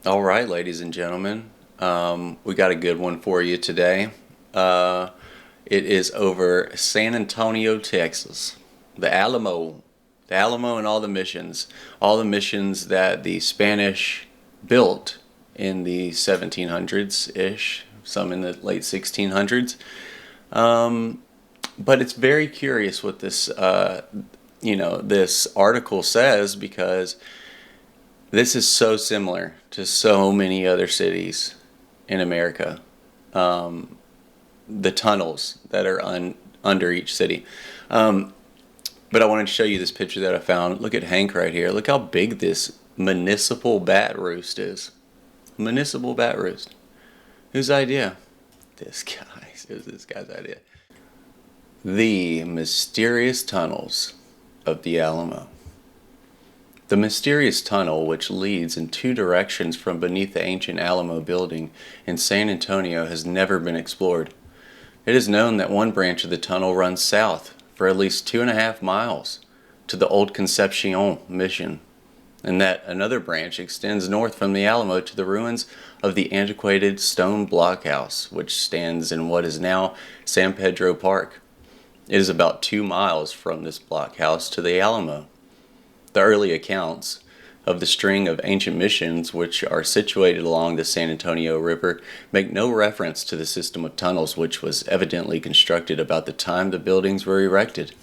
All right, ladies and gentlemen, we got a good one for you today. Uh, it is over San Antonio, Texas, the Alamo, the Alamo, and all the missions that the Spanish built in the 1700s ish, some in the late 1600s. But it's very curious what this article says because this is so similar to so many other cities in America. The tunnels that are under each city. But I wanted to show you this picture that I found. Look at Hank right here. Look how big this municipal bat roost is. Municipal bat roost. Whose idea? This guy's. It was this guy's idea. The mysterious tunnels of the Alamo. The mysterious tunnel, which leads in two directions from beneath the ancient Alamo building in San Antonio, has never been explored. It is known that one branch of the tunnel runs south for at least 2.5 miles to the old Concepcion mission, and that another branch extends north from the Alamo to the ruins of the antiquated stone blockhouse, which stands in what is now San Pedro Park. It is about 2 miles from this blockhouse to the Alamo. The early accounts of the string of ancient missions which are situated along the San Antonio River make no reference to the system of tunnels which was evidently constructed about the time the buildings were erected.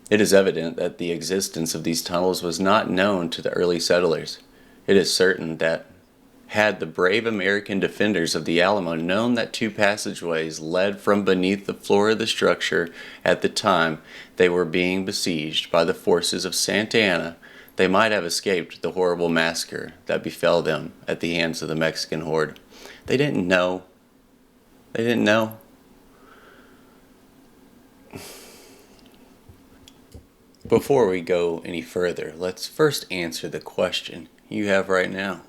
It is evident that the existence of these tunnels was not known to the early settlers. It is certain that had the brave American defenders of the Alamo known that two passageways led from beneath the floor of the structure at the time they were being besieged by the forces of Santa Anna, they might have escaped the horrible massacre that befell them at the hands of the Mexican horde. They didn't know. They didn't know. Before we go any further, let's first answer the question you have right now.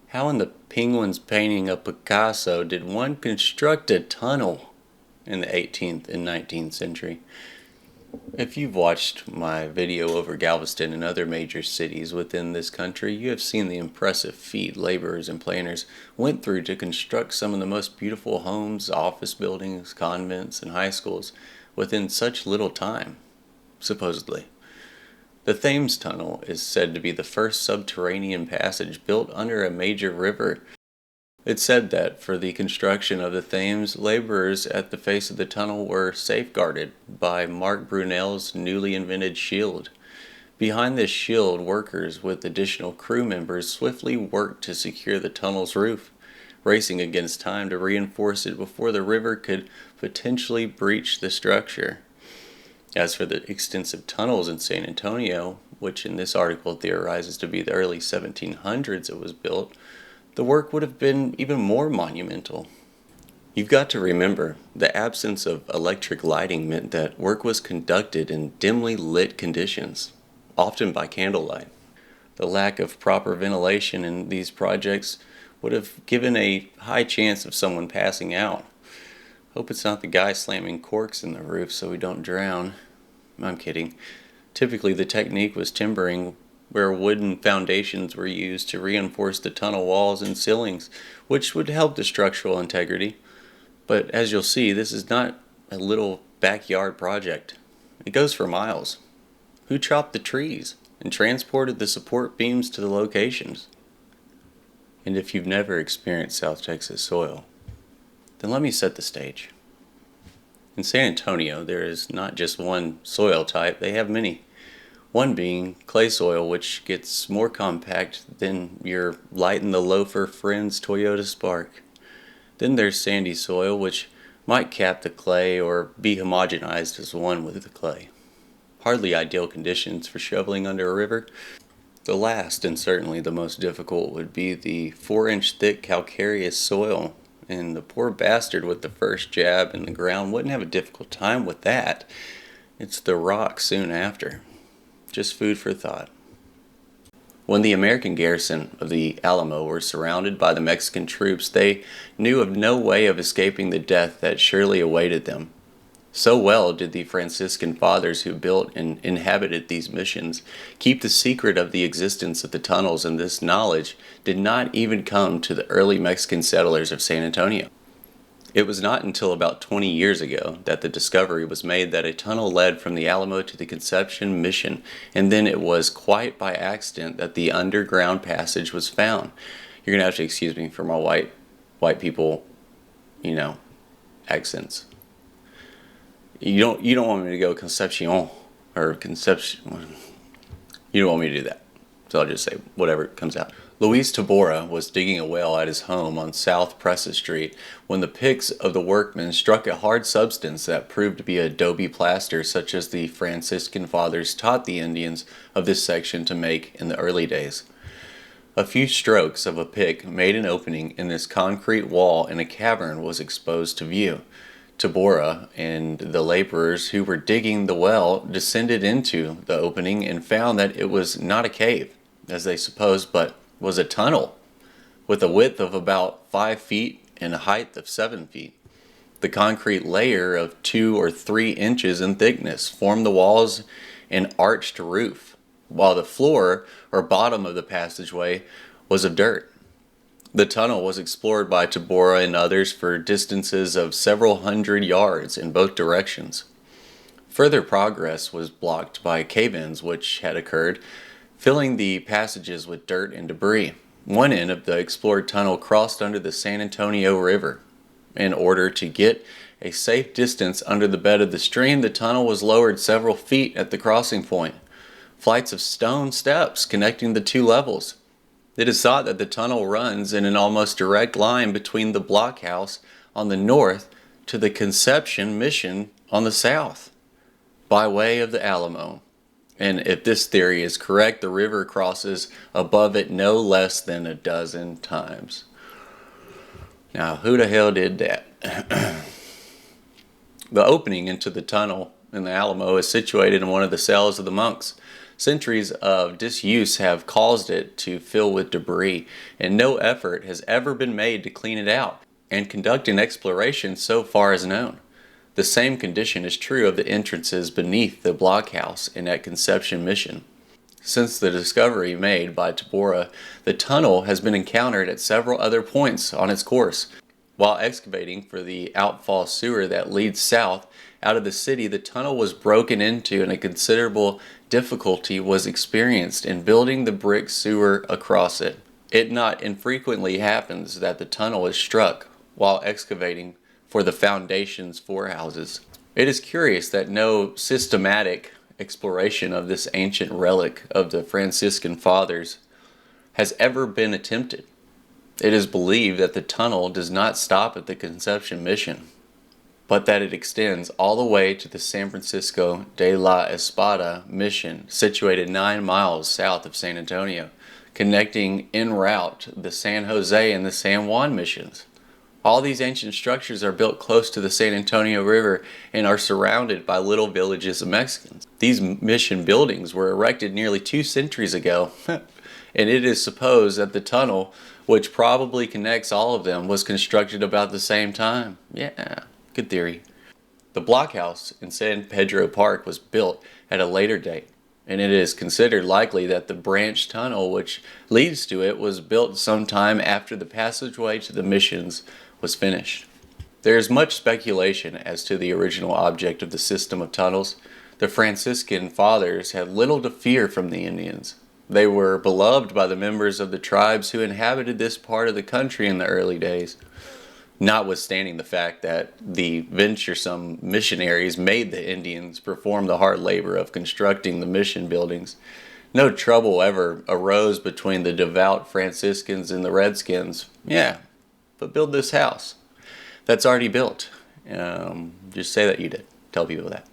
How in the penguin's painting of Picasso did one construct a tunnel in the 18th and 19th century? If you've watched my video over Galveston and other major cities within this country, you have seen the impressive feat laborers and planners went through to construct some of the most beautiful homes, office buildings, convents, and high schools within such little time, supposedly. The Thames Tunnel is said to be the first subterranean passage built under a major river. It's said that for the construction of the Thames, laborers at the face of the tunnel were safeguarded by Mark Brunel's newly invented shield. Behind this shield, workers with additional crew members swiftly worked to secure the tunnel's roof, racing against time to reinforce it before the river could potentially breach the structure. As for the extensive tunnels in San Antonio, which in this article theorizes to be the early 1700s it was built, the work would have been even more monumental. You've got to remember, the absence of electric lighting meant that work was conducted in dimly lit conditions, often by candlelight. The lack of proper ventilation in these projects would have given a high chance of someone passing out. Hope it's not the guy slamming corks in the roof so we don't drown. I'm kidding. Typically the technique was timbering, where wooden foundations were used to reinforce the tunnel walls and ceilings, which would help the structural integrity. But as you'll see, this is not a little backyard project. It goes for miles. Who chopped the trees and transported the support beams to the locations? And if you've never experienced South Texas soil, then let me set the stage. In San Antonio, there is not just one soil type, they have many. One being clay soil, which gets more compact than your light-in-the-loafer friend's Toyota Spark. Then there's sandy soil, which might cap the clay or be homogenized as one with the clay. Hardly ideal conditions for shoveling under a river. The last, and certainly the most difficult, would be the 4-inch thick calcareous soil. And the poor bastard with the first jab in the ground wouldn't have a difficult time with that. It's the rock soon after. Just food for thought. When the American garrison of the Alamo were surrounded by the Mexican troops, they knew of no way of escaping the death that surely awaited them. So well did the Franciscan fathers who built and inhabited these missions keep the secret of the existence of the tunnels, and this knowledge did not even come to the early Mexican settlers of San Antonio. It was not until about 20 years ago that the discovery was made that a tunnel led from the Alamo to the Conception mission, and then it was quite by accident that the underground passage was found. You're gonna have to excuse me for my white people, accents. You don't want me to go Concepcion or Conception. You don't want me to do that. So I'll just say whatever comes out. Luis Tabora was digging a well at his home on South Presa Street when the picks of the workmen struck a hard substance that proved to be adobe plaster, such as the Franciscan fathers taught the Indians of this section to make in the early days. A few strokes of a pick made an opening in this concrete wall, and a cavern was exposed to view. Tabora and the laborers who were digging the well descended into the opening and found that it was not a cave, as they supposed, but was a tunnel with a width of about 5 feet and a height of 7 feet. The concrete layer of 2 or 3 inches in thickness formed the walls and arched roof, while the floor or bottom of the passageway was of dirt. The tunnel was explored by Tabora and others for distances of several hundred yards in both directions. Further progress was blocked by cave-ins which had occurred, filling the passages with dirt and debris. One end of the explored tunnel crossed under the San Antonio River. In order to get a safe distance under the bed of the stream, the tunnel was lowered several feet at the crossing point. Flights of stone steps connecting the two levels. It is thought that the tunnel runs in an almost direct line between the blockhouse on the north to the Conception mission on the south, by way of the Alamo. And if this theory is correct, the river crosses above it no less than a dozen times. Now, who the hell did that? The opening into the tunnel in the Alamo is situated in one of the cells of the monks. Centuries of disuse have caused it to fill with debris, and no effort has ever been made to clean it out and conduct an exploration so far as known. The same condition is true of the entrances beneath the blockhouse and at Conception Mission. Since the discovery made by Tabora, the tunnel has been encountered at several other points on its course. While excavating for the outfall sewer that leads south out of the city, the tunnel was broken into and a considerable difficulty was experienced in building the brick sewer across it. It not infrequently happens that the tunnel is struck while excavating for the foundations for houses. It is curious that no systematic exploration of this ancient relic of the Franciscan fathers has ever been attempted. It is believed that the tunnel does not stop at the Conception Mission, but that it extends all the way to the San Francisco de la Espada mission, situated 9 miles south of San Antonio, connecting en route the San Jose and the San Juan missions. All these ancient structures are built close to the San Antonio River and are surrounded by little villages of Mexicans. These mission buildings were erected nearly 2 centuries ago, and it is supposed that the tunnel, which probably connects all of them, was constructed about the same time. Yeah, good theory. The blockhouse in San Pedro Park was built at a later date, and it is considered likely that the branch tunnel which leads to it was built sometime after the passageway to the missions was finished. There is much speculation as to the original object of the system of tunnels. The Franciscan fathers had little to fear from the Indians. They were beloved by the members of the tribes who inhabited this part of the country in the early days, notwithstanding the fact that the venturesome missionaries made the Indians perform the hard labor of constructing the mission buildings. No trouble ever arose between the devout Franciscans and the Redskins. Yeah, but build this house. That's already built. Just say that you did. Tell people that.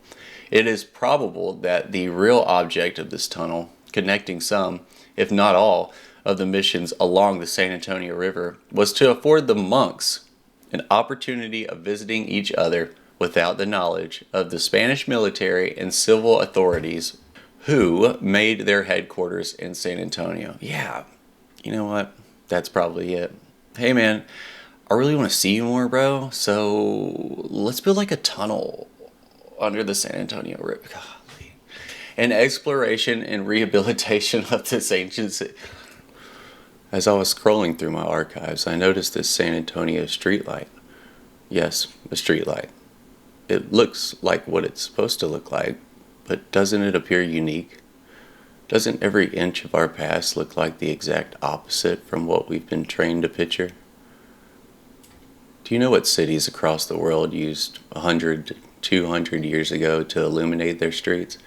It is probable that the real object of this tunnel, connecting some, if not all, of the missions along the San Antonio River, was to afford the monks an opportunity of visiting each other without the knowledge of the Spanish military and civil authorities who made their headquarters in San Antonio. Yeah, you know what? That's probably it. Hey man, I really want to see you more, bro, so let's build like a tunnel under the San Antonio River. Golly. And exploration and rehabilitation of this ancient city. As I was scrolling through my archives, I noticed this San Antonio streetlight. Yes, a streetlight. It looks like what it's supposed to look like, but doesn't it appear unique? Doesn't every inch of our past look like the exact opposite from what we've been trained to picture? Do you know what cities across the world used 100, 200 years ago to illuminate their streets?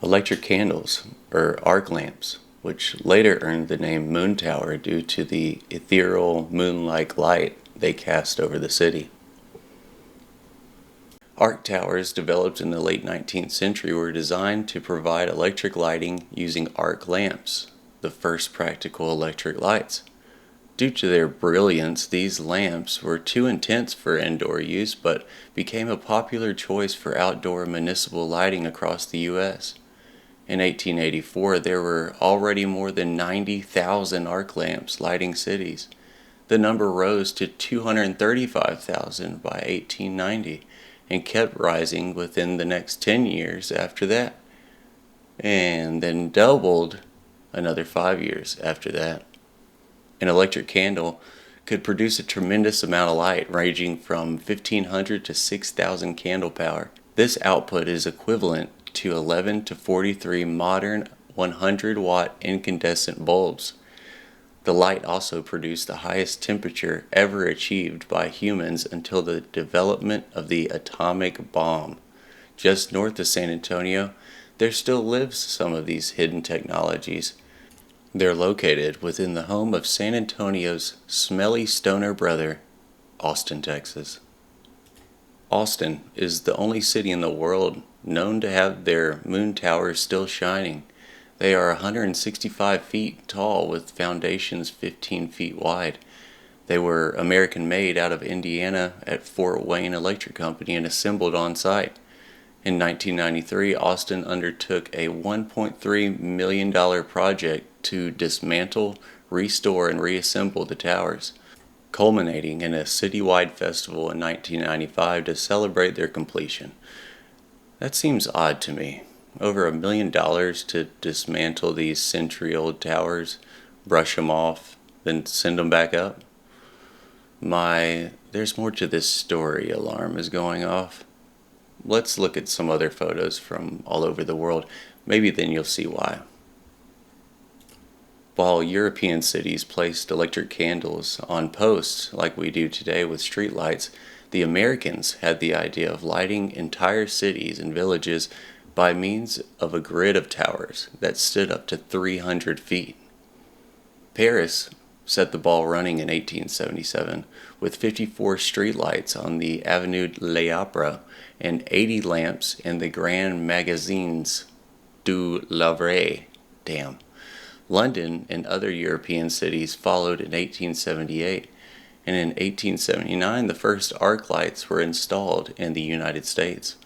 Electric candles, or arc lamps, which later earned the name Moon Tower due to the ethereal moon-like light they cast over the city. Arc towers, developed in the late 19th century, were designed to provide electric lighting using arc lamps, the first practical electric lights. Due to their brilliance, these lamps were too intense for indoor use, but became a popular choice for outdoor municipal lighting across the U.S. In 1884, there were already more than 90,000 arc lamps lighting cities. The number rose to 235,000 by 1890 and kept rising within the next 10 years after that, and then doubled another 5 years after that. An electric candle could produce a tremendous amount of light, ranging from 1,500 to 6,000 candle power. This output is equivalent to 11 to 43 modern 100-watt incandescent bulbs. The light also produced the highest temperature ever achieved by humans until the development of the atomic bomb. Just north of San Antonio, there still lives some of these hidden technologies. They're located within the home of San Antonio's smelly stoner brother, Austin, Texas. Austin is the only city in the world known to have their moon towers still shining. They are 165 feet tall with foundations 15 feet wide. They were American-made out of Indiana at Fort Wayne Electric Company and assembled on site. In 1993, Austin undertook a $1.3 million project to dismantle, restore, and reassemble the towers, culminating in a citywide festival in 1995 to celebrate their completion. That seems odd to me. Over $1 million to dismantle these century-old towers, brush them off, then send them back up? There's more to this story alarm is going off. Let's look at some other photos from all over the world. Maybe then you'll see why. While European cities placed electric candles on posts like we do today with streetlights, the Americans had the idea of lighting entire cities and villages by means of a grid of towers that stood up to 300 feet. Paris set the ball running in 1877 with 54 streetlights on the Avenue de l'Opéra and 80 lamps in the Grand Magasins du Louvre. Damn. London and other European cities followed in 1878, and in 1879 the first arc lights were installed in the United States.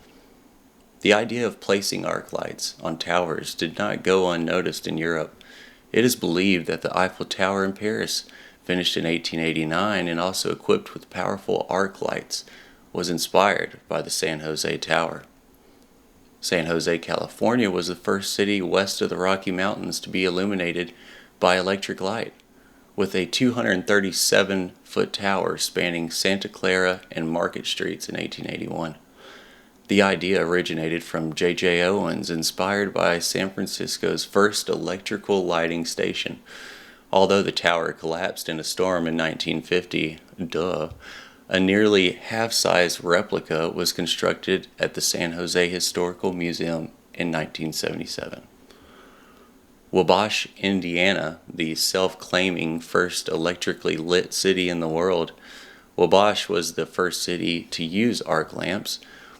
The idea of placing arc lights on towers did not go unnoticed in Europe. It is believed that the Eiffel Tower in Paris, finished in 1889 and also equipped with powerful arc lights, was inspired by the San Jose Tower. San Jose, California was the first city west of the Rocky Mountains to be illuminated by electric light, with a 237-foot tower spanning Santa Clara and Market Streets in 1881. The idea originated from J.J. Owens, inspired by San Francisco's first electrical lighting station. Although the tower collapsed in a storm in 1950, a nearly half-size replica was constructed at the San Jose Historical Museum in 1977. Wabash, Indiana, the self-claiming first electrically lit city in the world, Wabash was the first city to use arc lamps,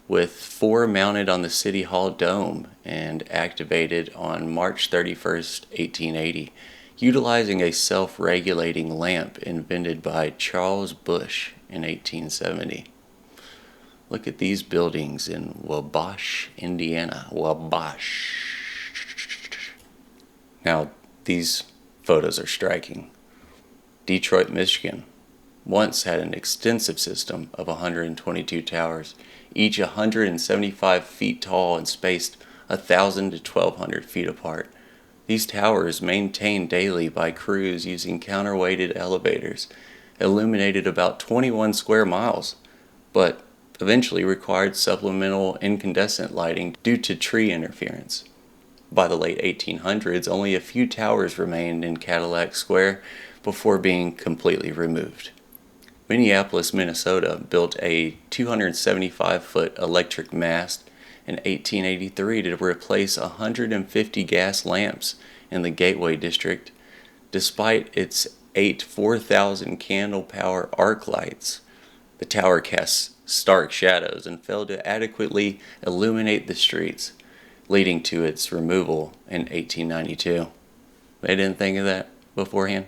with 4 mounted on the City Hall dome and activated on March 31st, 1880, utilizing a self-regulating lamp invented by Charles Busch in 1870. Look at these buildings in Wabash, Indiana. Wabash. Now, these photos are striking. Detroit, Michigan. once had an extensive system of 122 towers, each 175 feet tall and spaced 1,000 to 1,200 feet apart. These towers, maintained daily by crews using counterweighted elevators, illuminated about 21 square miles, but eventually required supplemental incandescent lighting due to tree interference. By the late 1800s, only a few towers remained in Cadillac Square before being completely removed. Minneapolis, Minnesota built a 275-foot electric mast in 1883 to replace 150 gas lamps in the Gateway District. Despite its 8 4,000 candle power arc lights, the tower casts stark shadows and failed to adequately illuminate the streets, leading to its removal in 1892. They didn't think of that beforehand?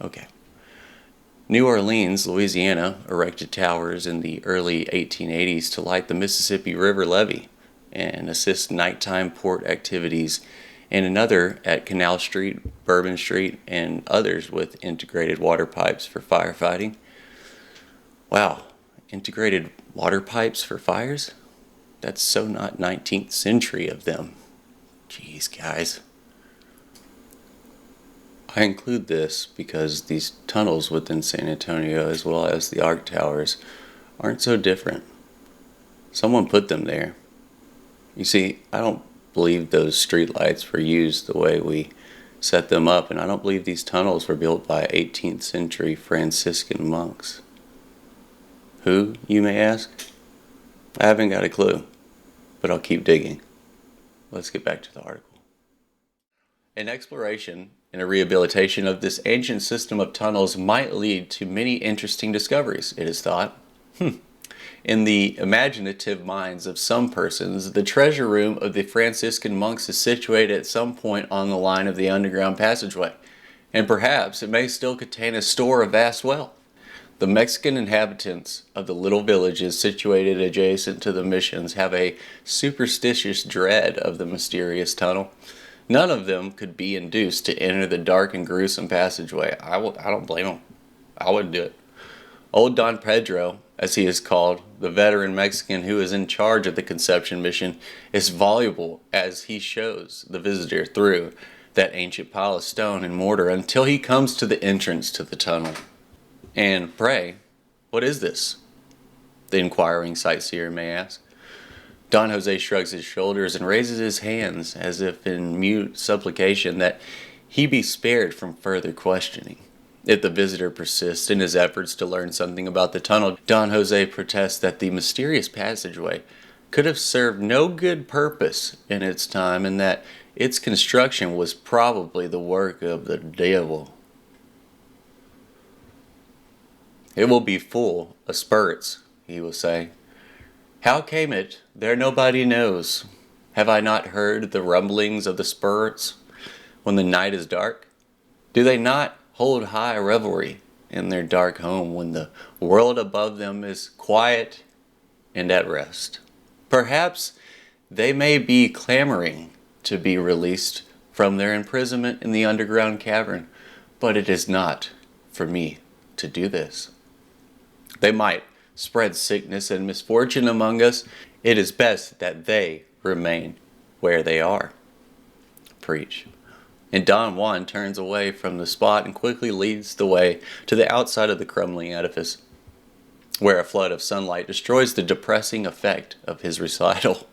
Okay. New Orleans, Louisiana, erected towers in the early 1880s to light the Mississippi River levee and assist nighttime port activities, and another at Canal Street, Bourbon Street, and others with integrated water pipes for firefighting. Wow, integrated water pipes for fires? That's so not 19th century of them. Jeez, guys. I include this because these tunnels within San Antonio, as well as the arc towers, aren't so different. Someone put them there. You see, I don't believe those streetlights were used the way we set them up, and I don't believe these tunnels were built by 18th century Franciscan monks. Who, you may ask? I haven't got a clue, but I'll keep digging. Let's get back to the article. An exploration and a rehabilitation of this ancient system of tunnels might lead to many interesting discoveries, it is thought. In the imaginative minds of some persons, the treasure room of the Franciscan monks is situated at some point on the line of the underground passageway, and perhaps it may still contain a store of vast wealth. The Mexican inhabitants of the little villages situated adjacent to the missions have a superstitious dread of the mysterious tunnel. None of them could be induced to enter the dark and gruesome passageway. I don't blame them. I wouldn't do it. Old Don Pedro, as he is called, the veteran Mexican who is in charge of the Conception mission, is voluble as he shows the visitor through that ancient pile of stone and mortar until he comes to the entrance to the tunnel. And pray, what is this? The inquiring sightseer may ask. Don Jose shrugs his shoulders and raises his hands as if in mute supplication that he be spared from further questioning. If the visitor persists in his efforts to learn something about the tunnel, Don Jose protests that the mysterious passageway could have served no good purpose in its time and that its construction was probably the work of the devil. It will be full of spurts, he will say. How came it? There nobody knows. Have I not heard the rumblings of the spurts when the night is dark? Do they not hold high revelry in their dark home when the world above them is quiet and at rest? Perhaps they may be clamoring to be released from their imprisonment in the underground cavern, but it is not for me to do this. They might spread sickness and misfortune among us. It is best that they remain where they are. Preach. And Don Juan turns away from the spot and quickly leads the way to the outside of the crumbling edifice, where a flood of sunlight destroys the depressing effect of his recital.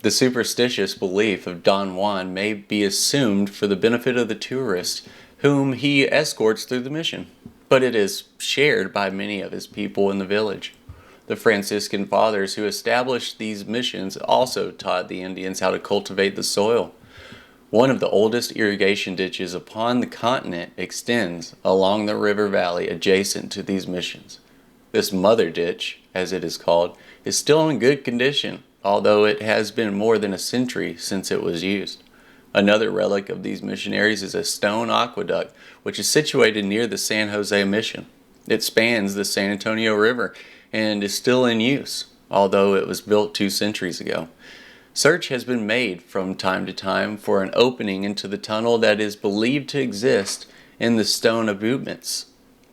The superstitious belief of Don Juan may be assumed for the benefit of the tourists whom he escorts through the mission, but it is shared by many of his people in the village. The Franciscan fathers who established these missions also taught the Indians how to cultivate the soil. One of the oldest irrigation ditches upon the continent extends along the river valley adjacent to these missions. This mother ditch, as it is called, is still in good condition, although it has been more than a century since it was used. Another relic of these missionaries is a stone aqueduct, which is situated near the San Jose mission. It spans the San Antonio River and is still in use, although it was built 2 centuries ago. Search has been made from time to time for an opening into the tunnel that is believed to exist in the stone abutments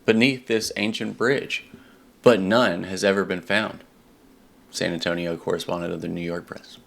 beneath this ancient bridge, but none has ever been found. San Antonio correspondent of the New York Press.